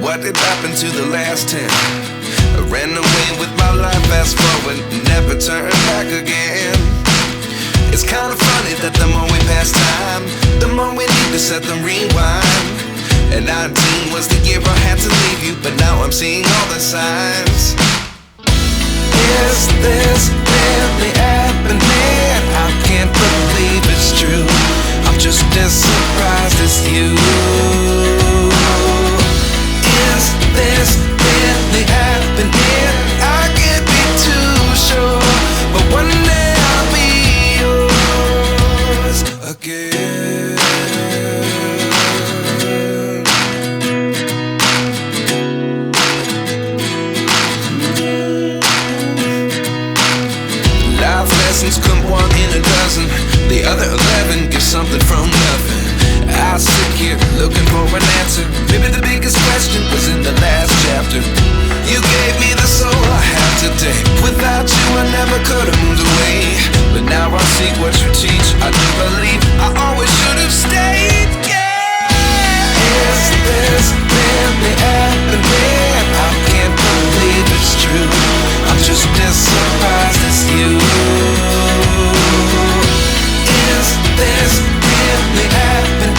What did happen to the last 10? I ran away with my life, fast forward, never turn back again. It's kind of funny that the more we pass time, the more we need to set them rewind. And 19 was the year I had to leave you, but now I'm seeing all the signs. Is this really happening? I can't believe it's true. I'm just as surprised as you. Is this really happening? I can't be too sure, but one day I'll be yours again. Life lessons come one in a dozen. The other 11 get something from nothing. I sit here looking for an answer. Maybe the biggest question was in the last chapter. You gave me the soul I have today. Without you I never could have moved away. But now I see what you teach. I do believe I always should have stayed. Yeah. Is this really happening? I can't believe it's true. I'm just as surprised as you. Is this really happening?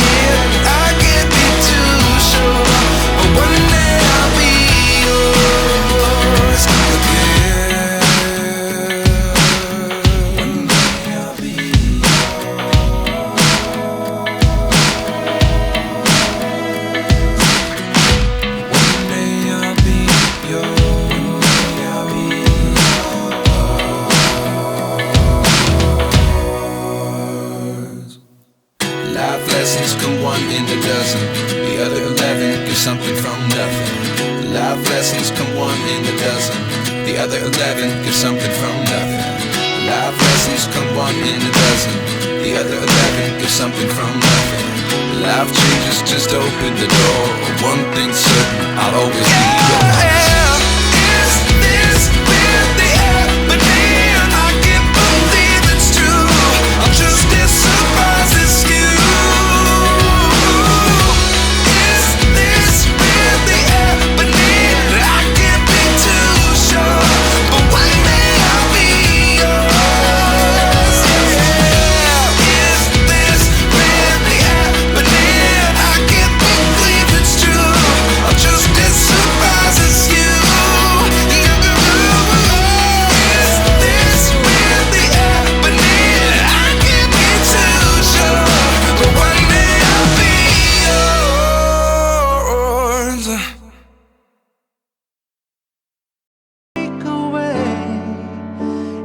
I can't be too sure, but one day I'll be yours again. One day I'll be yours. One day I'll be yours. I'll be yours. Life lessons come one in a dozen. The other 11 give something from nothing. Life lessons come one in a dozen. The other 11 give something from nothing. Life lessons come one in a dozen. The other 11 give something from nothing. Life changes, just open the door. One thing's certain, I'll always be yours. Is this really happening? I can't believe it's true. I'm just as surprised as you.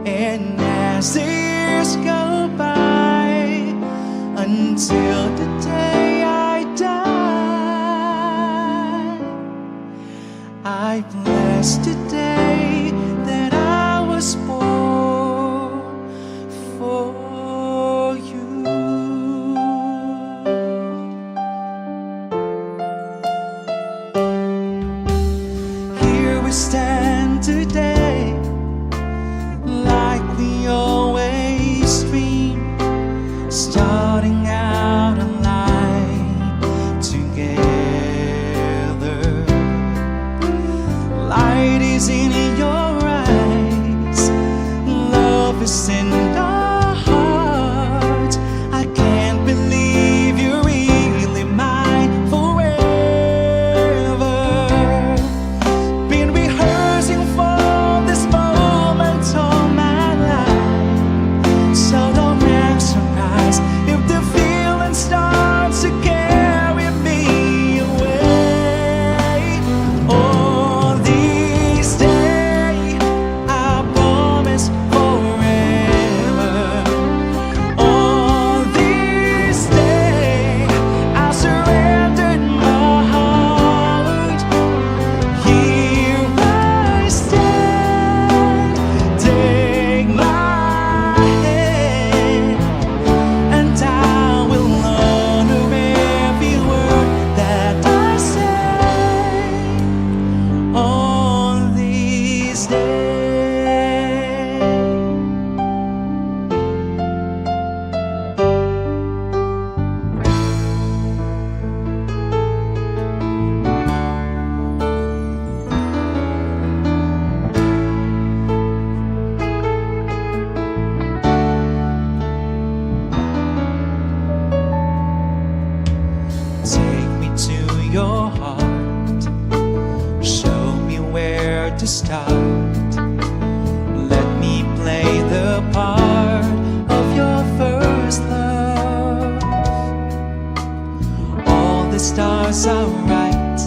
And as the years go by, until the day I die, I bless the day that I was born for you. Here we stand today, like we always dream, starting out alive together. Light is in your eyes, love is in our hearts. I can't believe you're really mine forever. Been rehearsing for this moment all my life, so don't act surprised if the feeling starts to carry me away. All these days to start. Let me play the part of your first love. All the stars are right,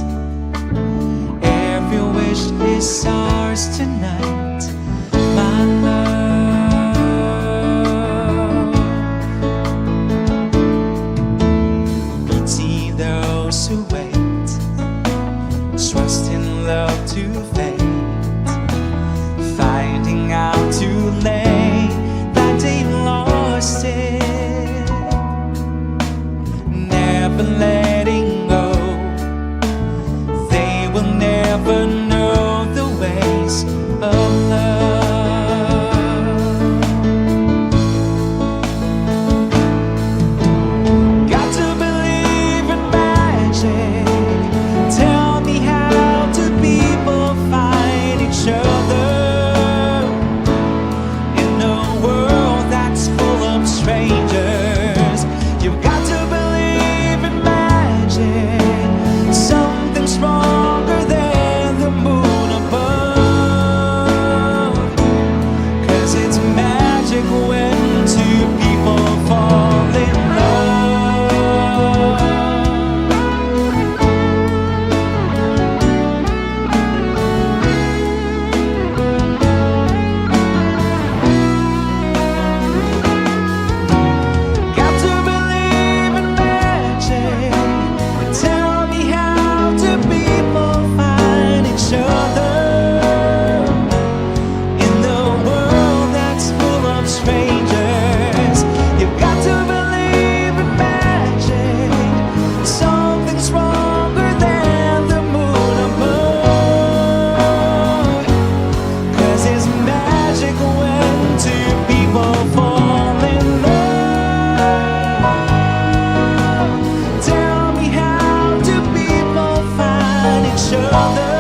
every wish is ours tonight, my love. Pity those who wait, trust in love to fade, finding out too late that they lost it, never letting go. They will never know the ways of love. Got to believe in magic. Tell me, how do people find each other in a world that's full of strangers? You've got to believe in magic, something stronger than the moon above. 'Cause it's magic when two people fall in love. Got to believe in magic. Tell me, how do people find each other in the world that's full of strangers? You've got to believe in magic, something stronger than the moon above. 'Cause it's magic when two people fall in love. Tell me, how do people find each other